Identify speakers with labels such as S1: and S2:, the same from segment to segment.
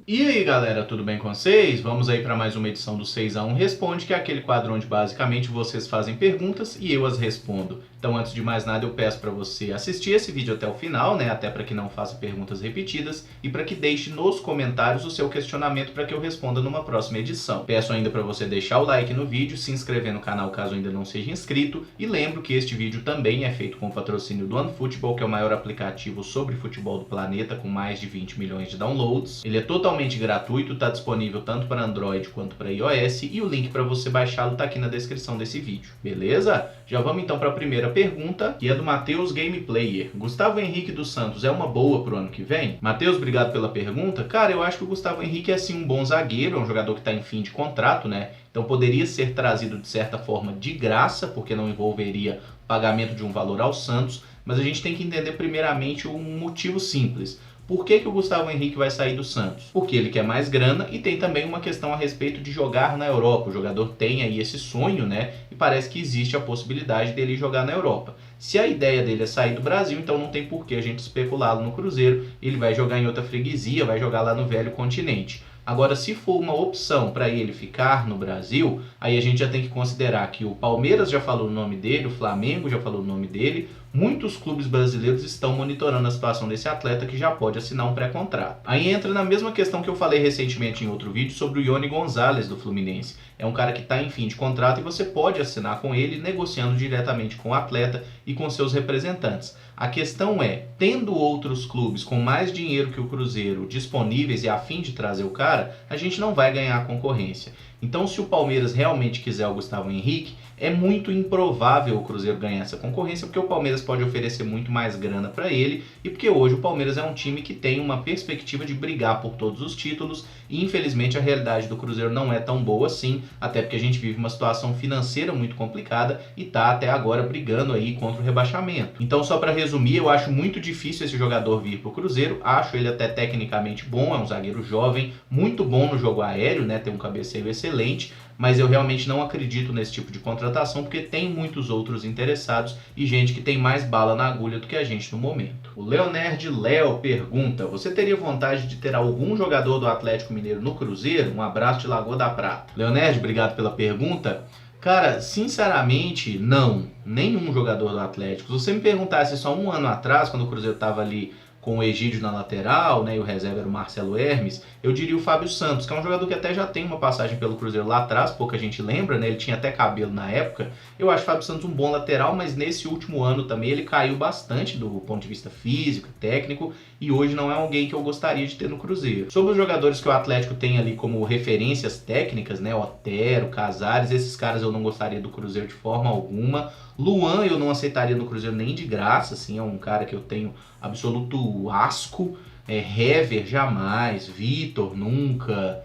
S1: E aí galera, tudo bem com vocês? Vamos aí para mais uma edição do 6x1 Responde, que é aquele quadro onde basicamente vocês fazem perguntas e eu as respondo. Então antes de mais nada eu peço para você assistir esse vídeo até o final, né? Até para que não faça perguntas repetidas e para que deixe nos comentários o seu questionamento para que eu responda numa próxima edição. Peço ainda para você deixar o like no vídeo, se inscrever no canal caso ainda não seja inscrito e lembro que este vídeo também é feito com o patrocínio do OneFootball, que é o maior aplicativo sobre futebol do planeta com mais de 20 milhões de downloads. Ele é totalmente gratuito, está disponível tanto para Android quanto para iOS e o link para você baixá-lo está aqui na descrição desse vídeo, beleza? Já vamos então para a primeira pergunta, que é do Matheus Gameplayer. Gustavo Henrique dos Santos é uma boa pro ano que vem? Matheus, obrigado pela pergunta. Cara, eu acho que o Gustavo Henrique é sim um bom zagueiro, é um jogador que está em fim de contrato, né? Então poderia ser trazido de certa forma de graça, porque não envolveria pagamento de um valor ao Santos, mas a gente tem que entender primeiramente um motivo simples. Por que o Gustavo Henrique vai sair do Santos? Porque ele quer mais grana e tem também uma questão a respeito de jogar na Europa. O jogador tem aí esse sonho, né? E parece que existe a possibilidade dele jogar na Europa. Se a ideia dele é sair do Brasil, então não tem por que a gente especulá-lo no Cruzeiro. Ele vai jogar em outra freguesia, vai jogar lá no velho continente. Agora, se for uma opção para ele ficar no Brasil, aí a gente já tem que considerar que o Palmeiras já falou o nome dele, o Flamengo já falou o nome dele, muitos clubes brasileiros estão monitorando a situação desse atleta que já pode assinar um pré-contrato. Aí entra na mesma questão que eu falei recentemente em outro vídeo sobre o Iony Gonzalez do Fluminense. É um cara que está em fim de contrato e você pode assinar com ele negociando diretamente com o atleta e com seus representantes. A questão é, tendo outros clubes com mais dinheiro que o Cruzeiro disponíveis e a fim de trazer o cara, a gente não vai ganhar a concorrência. Então, se o Palmeiras realmente quiser o Gustavo Henrique, é muito improvável o Cruzeiro ganhar essa concorrência, porque o Palmeiras pode oferecer muito mais grana para ele e porque hoje o Palmeiras é um time que tem uma perspectiva de brigar por todos os títulos e infelizmente a realidade do Cruzeiro não é tão boa assim, até porque a gente vive uma situação financeira muito complicada e tá até agora brigando aí contra o rebaixamento. Então, só para resumir, eu acho muito difícil esse jogador vir pro Cruzeiro, acho ele até tecnicamente bom, é um zagueiro jovem, muito bom no jogo aéreo, né, tem um cabeceio excelente, mas eu realmente não acredito nesse tipo de contratação porque tem muitos outros interessados e gente que tem mais bala na agulha do que a gente no momento. O Leonerd Léo pergunta: você teria vontade de ter algum jogador do Atlético Mineiro no Cruzeiro? Um abraço de Lagoa da Prata. Leonerd, obrigado pela pergunta. Cara, sinceramente, não. Nenhum jogador do Atlético. Se você me perguntasse só um ano atrás, quando o Cruzeiro estava ali com o Egídio na lateral, né, e o reserva era o Marcelo Hermes, eu diria o Fábio Santos, que é um jogador que até já tem uma passagem pelo Cruzeiro lá atrás, pouca gente lembra, né, ele tinha até cabelo na época. Eu acho o Fábio Santos um bom lateral, mas nesse último ano também ele caiu bastante do ponto de vista físico, técnico, e hoje não é alguém que eu gostaria de ter no Cruzeiro. Sobre os jogadores que o Atlético tem ali como referências técnicas, né, Otero, Casares, esses caras eu não gostaria do Cruzeiro de forma alguma. Luan eu não aceitaria no Cruzeiro nem de graça, assim, é um cara que eu tenho absoluto asco. Hever jamais, Vitor nunca.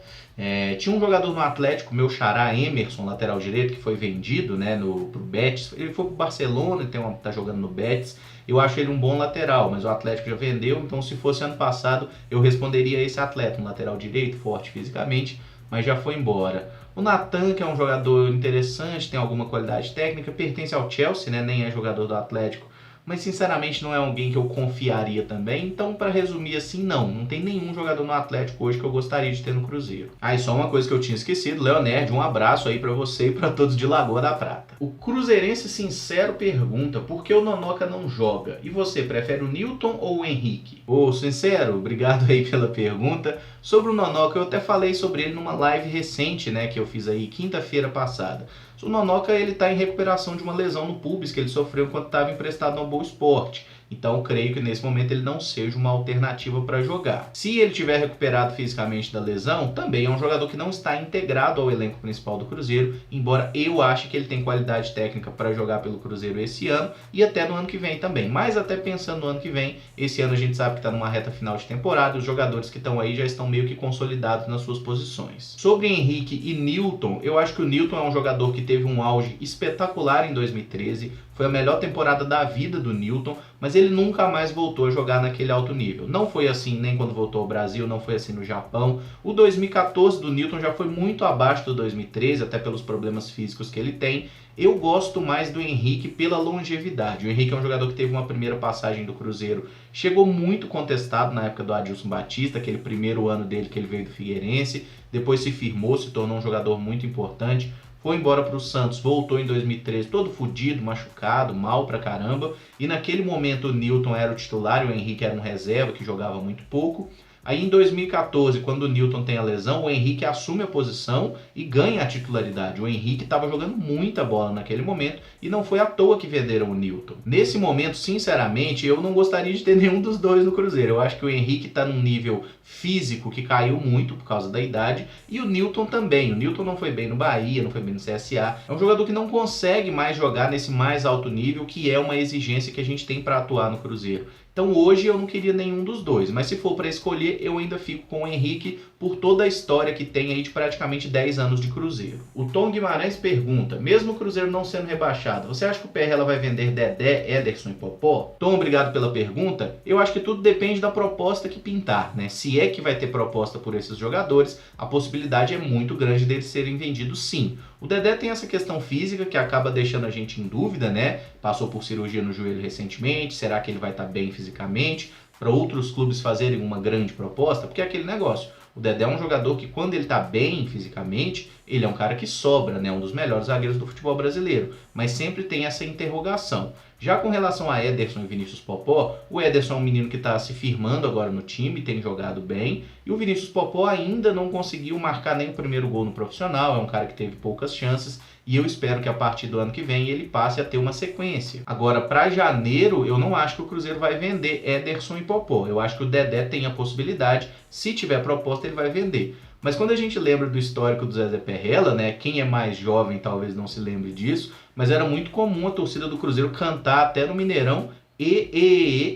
S1: Tinha um jogador no Atlético, meu xará Emerson, lateral direito, que foi vendido, né, pro Betis. Ele foi pro Barcelona, tá jogando no Betis. Eu acho ele um bom lateral, mas o Atlético já vendeu, então se fosse ano passado eu responderia a esse atleta, um lateral direito, forte fisicamente, mas já foi embora. O Natan, que é um jogador interessante, tem alguma qualidade técnica, pertence ao Chelsea, né, nem é jogador do Atlético, mas sinceramente não é alguém que eu confiaria também. Então, para resumir assim, não tem nenhum jogador no Atlético hoje que eu gostaria de ter no Cruzeiro. E só uma coisa que eu tinha esquecido, Leonerd, um abraço aí para você e para todos de Lagoa da Prata. O cruzeirense sincero pergunta: por que o Nonoca não joga? E você, prefere o Newton ou o Henrique? Ô, sincero, obrigado aí pela pergunta. Sobre o Nonoca, eu até falei sobre ele numa live recente, né, que eu fiz aí quinta-feira passada. O Nonoca, ele tá em recuperação de uma lesão no pubis que ele sofreu enquanto estava emprestado ao Boa Esporte. Então eu creio que nesse momento ele não seja uma alternativa para jogar. Se ele tiver recuperado fisicamente da lesão, também é um jogador que não está integrado ao elenco principal do Cruzeiro, embora eu ache que ele tem qualidade técnica para jogar pelo Cruzeiro esse ano e até no ano que vem também. Mas até pensando no ano que vem, esse ano a gente sabe que está numa reta final de temporada e os jogadores que estão aí já estão meio que consolidados nas suas posições. Sobre Henrique e Newton, eu acho que o Newton é um jogador que teve um auge espetacular em 2013, foi a melhor temporada da vida do Newton, mas ele nunca mais voltou a jogar naquele alto nível. Não foi assim nem quando voltou ao Brasil, não foi assim no Japão. O 2014 do Newton já foi muito abaixo do 2013, até pelos problemas físicos que ele tem. Eu gosto mais do Henrique pela longevidade. O Henrique é um jogador que teve uma primeira passagem do Cruzeiro, chegou muito contestado na época do Adilson Batista, aquele primeiro ano dele que ele veio do Figueirense, depois se firmou, se tornou um jogador muito importante, foi embora para o Santos, voltou em 2013 todo fodido, machucado, mal pra caramba, e naquele momento o Newton era o titular e o Henrique era um reserva que jogava muito pouco. Aí em 2014, quando o Newton tem a lesão, o Henrique assume a posição e ganha a titularidade. O Henrique estava jogando muita bola naquele momento e não foi à toa que venderam o Newton. Nesse momento, sinceramente, eu não gostaria de ter nenhum dos dois no Cruzeiro. Eu acho que o Henrique está num nível físico que caiu muito por causa da idade e o Newton também. O Newton não foi bem no Bahia, não foi bem no CSA. É um jogador que não consegue mais jogar nesse mais alto nível, que é uma exigência que a gente tem para atuar no Cruzeiro. Então hoje eu não queria nenhum dos dois, mas se for para escolher, eu ainda fico com o Henrique por toda a história que tem aí de praticamente 10 anos de Cruzeiro. O Tom Guimarães pergunta, mesmo o Cruzeiro não sendo rebaixado, você acha que o Perrella vai vender Dedé, Ederson e Popó? Tom, obrigado pela pergunta. Eu acho que tudo depende da proposta que pintar, né? Se é que vai ter proposta por esses jogadores, a possibilidade é muito grande deles serem vendidos sim. O Dedé tem essa questão física que acaba deixando a gente em dúvida, né? Passou por cirurgia no joelho recentemente, será que ele vai estar bem fisicamente? Para outros clubes fazerem uma grande proposta, porque é aquele negócio. O Dedé é um jogador que quando ele está bem fisicamente, ele é um cara que sobra, né? Um dos melhores zagueiros do futebol brasileiro, mas sempre tem essa interrogação. Já com relação a Ederson e Vinícius Popó, o Ederson é um menino que está se firmando agora no time, tem jogado bem, e o Vinícius Popó ainda não conseguiu marcar nem o primeiro gol no profissional, é um cara que teve poucas chances, e eu espero que a partir do ano que vem ele passe a ter uma sequência. Agora, para janeiro, eu não acho que o Cruzeiro vai vender Ederson e Popó, eu acho que o Dedé tem a possibilidade, se tiver proposta ele vai vender. Mas quando a gente lembra do histórico do Zezé Perrella, né, quem é mais jovem talvez não se lembre disso, mas era muito comum a torcida do Cruzeiro cantar até no Mineirão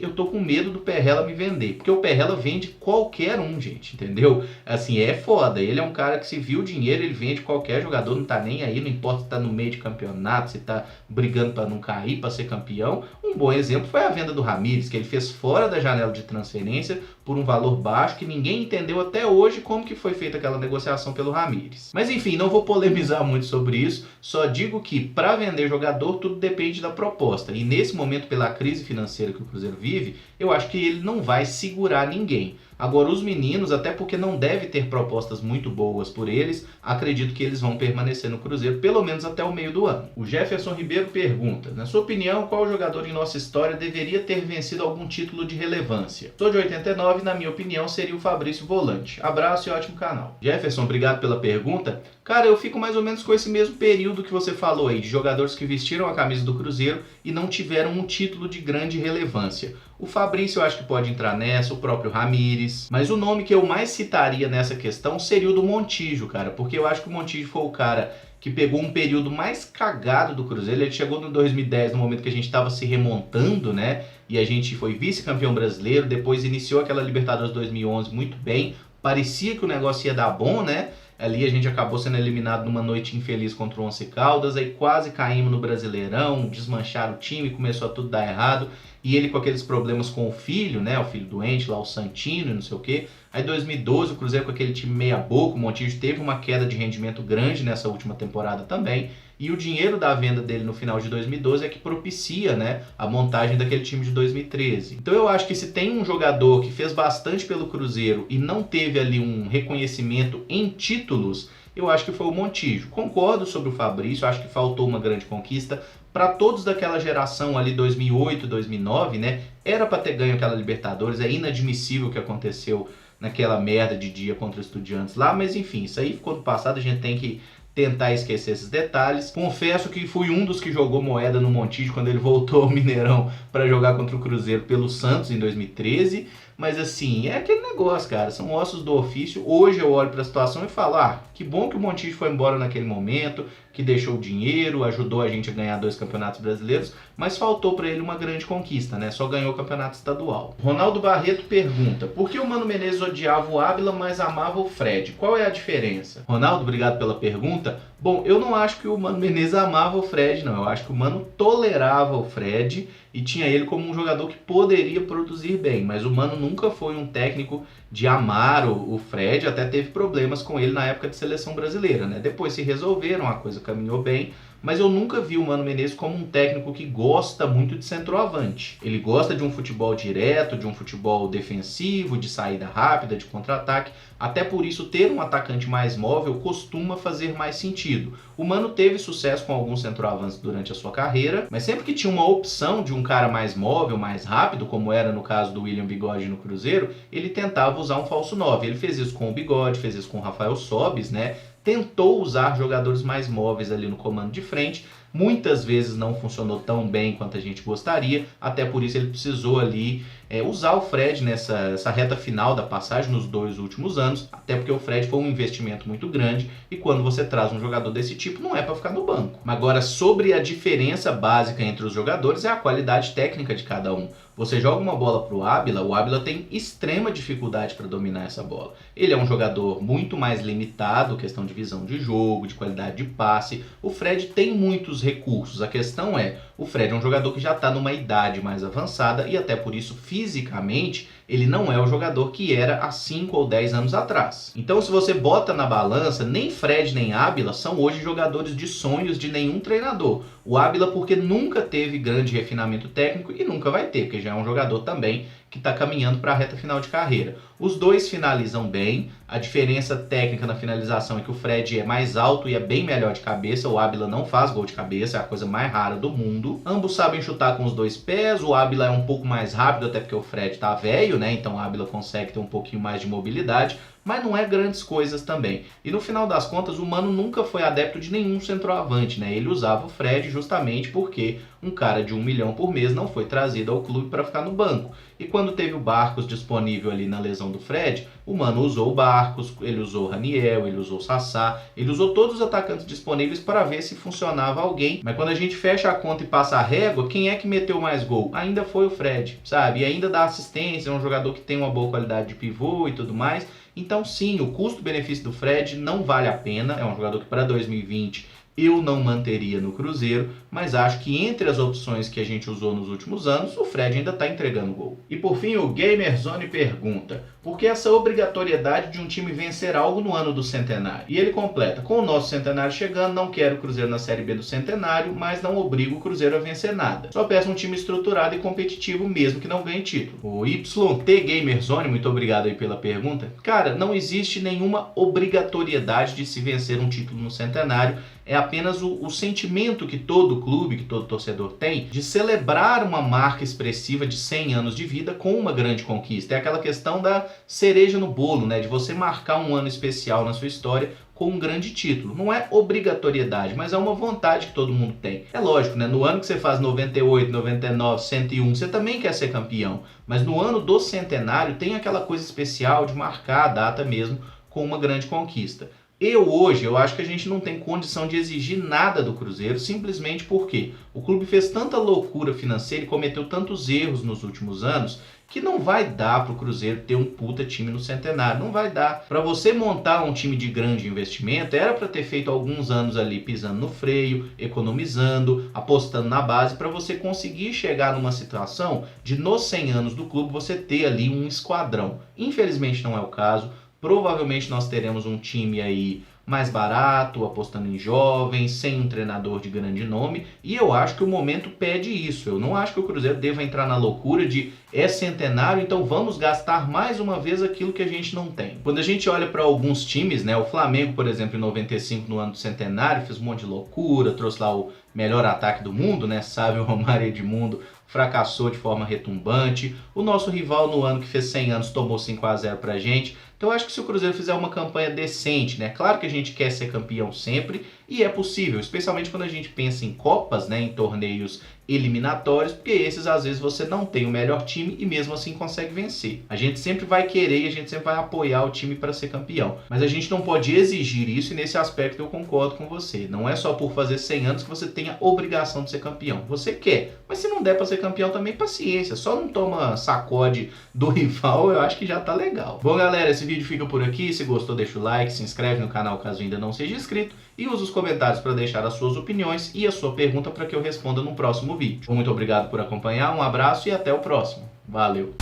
S1: eu tô com medo do Perrella me vender. Porque o Perrella vende qualquer um, gente, entendeu? Assim, é foda. Ele é um cara que se viu o dinheiro, ele vende qualquer jogador, não tá nem aí, não importa se tá no meio de campeonato, se tá brigando para não cair, para ser campeão. Um bom exemplo foi a venda do Ramires, que ele fez fora da janela de transferência por um valor baixo, que ninguém entendeu até hoje como que foi feita aquela negociação pelo Ramires. Mas enfim, não vou polemizar muito sobre isso, só digo que para vender jogador tudo depende da proposta. E nesse momento, pela crise financeira que o Cruzeiro vive, eu acho que ele não vai segurar ninguém. Agora os meninos, até porque não deve ter propostas muito boas por eles, acredito que eles vão permanecer no Cruzeiro pelo menos até o meio do ano. O Jefferson Ribeiro pergunta, na sua opinião, qual jogador em nossa história deveria ter vencido algum título de relevância? Sou de 89, na minha opinião seria o Fabrício Volante. Abraço e ótimo canal. Jefferson, obrigado pela pergunta. Cara, eu fico mais ou menos com esse mesmo período que você falou aí, de jogadores que vestiram a camisa do Cruzeiro e não tiveram um título de grande relevância. O Fabrício eu acho que pode entrar nessa, o próprio Ramires, mas o nome que eu mais citaria nessa questão seria o do Montijo, cara, porque eu acho que o Montijo foi o cara que pegou um período mais cagado do Cruzeiro. Ele chegou no 2010, no momento que a gente estava se remontando, né, e a gente foi vice-campeão brasileiro, depois iniciou aquela Libertadores 2011 muito bem, parecia que o negócio ia dar bom, né? Ali a gente acabou sendo eliminado numa noite infeliz contra o Once Caldas, aí quase caímos no Brasileirão, desmancharam o time, começou a tudo dar errado, e ele com aqueles problemas com o filho, né, o filho doente lá, o Santino e não sei o que. Aí 2012 o Cruzeiro com aquele time meia boca, o Montijo teve uma queda de rendimento grande nessa última temporada também, e o dinheiro da venda dele no final de 2012 é que propicia, né, a montagem daquele time de 2013. Então eu acho que se tem um jogador que fez bastante pelo Cruzeiro e não teve ali um reconhecimento em títulos, eu acho que foi o Montijo. Concordo sobre o Fabrício, acho que faltou uma grande conquista. Para todos daquela geração ali, 2008, 2009, né, era para ter ganho aquela Libertadores, é inadmissível o que aconteceu naquela merda de dia contra os Estudiantes lá, mas enfim, isso aí ficou no passado, a gente tem que tentar esquecer esses detalhes. Confesso que fui um dos que jogou moeda no Montijo quando ele voltou ao Mineirão para jogar contra o Cruzeiro pelo Santos em 2013, mas assim, é aquele negócio, cara, são ossos do ofício. Hoje eu olho para a situação e falo, que bom que o Montijo foi embora naquele momento, que deixou dinheiro, ajudou a gente a ganhar 2 campeonatos brasileiros, mas faltou para ele uma grande conquista, né? Só ganhou o campeonato estadual. Ronaldo Barreto pergunta: por que o Mano Menezes odiava o Ábila, mas amava o Fred? Qual é a diferença? Ronaldo, obrigado pela pergunta. Bom, eu não acho que o Mano Menezes amava o Fred, não. Eu acho que o Mano tolerava o Fred e tinha ele como um jogador que poderia produzir bem, mas o Mano nunca foi um técnico de amar o Fred, até teve problemas com ele na época de seleção brasileira, né? Depois se resolveram, a coisa caminhou bem, mas eu nunca vi o Mano Menezes como um técnico que gosta muito de centroavante. Ele gosta de um futebol direto, de um futebol defensivo, de saída rápida, de contra-ataque. Até por isso, ter um atacante mais móvel costuma fazer mais sentido. O Mano teve sucesso com alguns centroavantes durante a sua carreira, mas sempre que tinha uma opção de um cara mais móvel, mais rápido, como era no caso do William Bigode no Cruzeiro, ele tentava usar um falso 9. Ele fez isso com o Bigode, fez isso com o Rafael Sobis, né? Tentou usar jogadores mais móveis ali no comando de frente. Muitas vezes não funcionou tão bem quanto a gente gostaria, até por isso ele precisou ali usar o Fred nessa reta final da passagem nos 2 últimos anos, até porque o Fred foi um investimento muito grande e quando você traz um jogador desse tipo não é para ficar no banco. Agora, sobre a diferença básica entre os jogadores é a qualidade técnica de cada um. Você joga uma bola para o Ábila tem extrema dificuldade para dominar essa bola. Ele é um jogador muito mais limitado, questão de visão de jogo, de qualidade de passe. O Fred tem muitos recursos, a questão é, o Fred é um jogador que já está numa idade mais avançada e até por isso, fisicamente, ele não é o jogador que era há 5 ou 10 anos atrás. Então, se você bota na balança, nem Fred nem Ábila são hoje jogadores de sonhos de nenhum treinador. O Ábila porque nunca teve grande refinamento técnico e nunca vai ter, porque já é um jogador também que está caminhando para a reta final de carreira. Os dois finalizam bem, a diferença técnica na finalização é que o Fred é mais alto e é bem melhor de cabeça, o Ábila não faz gol de cabeça, é a coisa mais rara do mundo. Ambos sabem chutar com os 2 pés, o Ábila é um pouco mais rápido, até porque o Fred tá velho, né? Então o Ábila consegue ter um pouquinho mais de mobilidade, mas não é grandes coisas também. E no final das contas, o Mano nunca foi adepto de nenhum centroavante, né? Ele usava o Fred justamente porque um cara de 1 milhão por mês não foi trazido ao clube para ficar no banco. E quando teve o Barcos disponível ali na lesão do Fred, o Mano usou o Barcos, ele usou o Raniel, ele usou o Sassá, ele usou todos os atacantes disponíveis para ver se funcionava alguém. Mas quando a gente fecha a conta e passa a régua, quem é que meteu mais gol? Ainda foi o Fred, sabe? E ainda dá assistência, é um jogador que tem uma boa qualidade de pivô e tudo mais. Então sim, o custo-benefício do Fred não vale a pena, é um jogador que para 2020 eu não manteria no Cruzeiro, mas acho que entre as opções que a gente usou nos últimos anos, o Fred ainda está entregando gol. E por fim, o Gamerzone pergunta: por que essa obrigatoriedade de um time vencer algo no ano do centenário? E ele completa: com o nosso centenário chegando, não quero o Cruzeiro na Série B do centenário, mas não obrigo o Cruzeiro a vencer nada. Só peço um time estruturado e competitivo mesmo que não ganhe título. O YT Gamerzone, muito obrigado aí pela pergunta. Cara, não existe nenhuma obrigatoriedade de se vencer um título no centenário. É apenas o sentimento que todo clube, que todo torcedor tem de celebrar uma marca expressiva de 100 anos de vida com uma grande conquista. É aquela questão da cereja no bolo, né? De você marcar um ano especial na sua história com um grande título. Não é obrigatoriedade, mas é uma vontade que todo mundo tem. É lógico, né? No ano que você faz 98, 99, 101, você também quer ser campeão. Mas no ano do centenário tem aquela coisa especial de marcar a data mesmo com uma grande conquista. Eu acho que a gente não tem condição de exigir nada do Cruzeiro, simplesmente porque o clube fez tanta loucura financeira e cometeu tantos erros nos últimos anos que não vai dar para o Cruzeiro ter um puta time no centenário, não vai dar. Para você montar um time de grande investimento, era para ter feito alguns anos ali pisando no freio, economizando, apostando na base, para você conseguir chegar numa situação de nos 100 anos do clube você ter ali um esquadrão. Infelizmente não é o caso. Provavelmente nós teremos um time aí mais barato, apostando em jovens, sem um treinador de grande nome, e eu acho que o momento pede isso. Eu não acho que o Cruzeiro deva entrar na loucura de é centenário, então vamos gastar mais uma vez aquilo que a gente não tem. Quando a gente olha para alguns times, né, o Flamengo, por exemplo, em 95, no ano do centenário, fez um monte de loucura, trouxe lá o melhor ataque do mundo, né, sabe, o Romário Edmundo, fracassou de forma retumbante. O nosso rival no ano que fez 100 anos tomou 5-0 pra gente. Então eu acho que se o Cruzeiro fizer uma campanha decente, né? Claro que a gente quer ser campeão sempre e é possível, especialmente quando a gente pensa em copas, né? Em torneios eliminatórios, porque esses às vezes você não tem o melhor time e mesmo assim consegue vencer. A gente sempre vai querer e a gente sempre vai apoiar o time para ser campeão, mas a gente não pode exigir isso, e nesse aspecto eu concordo com você. Não é só por fazer 100 anos que você tem a obrigação de ser campeão. Você quer, mas se não der para ser campeão também, paciência, só não toma sacode do rival, eu acho que já tá legal. Bom, galera, esse vídeo fica por aqui. Se gostou, deixa o like, se inscreve no canal caso ainda não seja inscrito e usa os comentários para deixar as suas opiniões e a sua pergunta para que eu responda no próximo vídeo. Muito obrigado por acompanhar, um abraço e até o próximo. Valeu!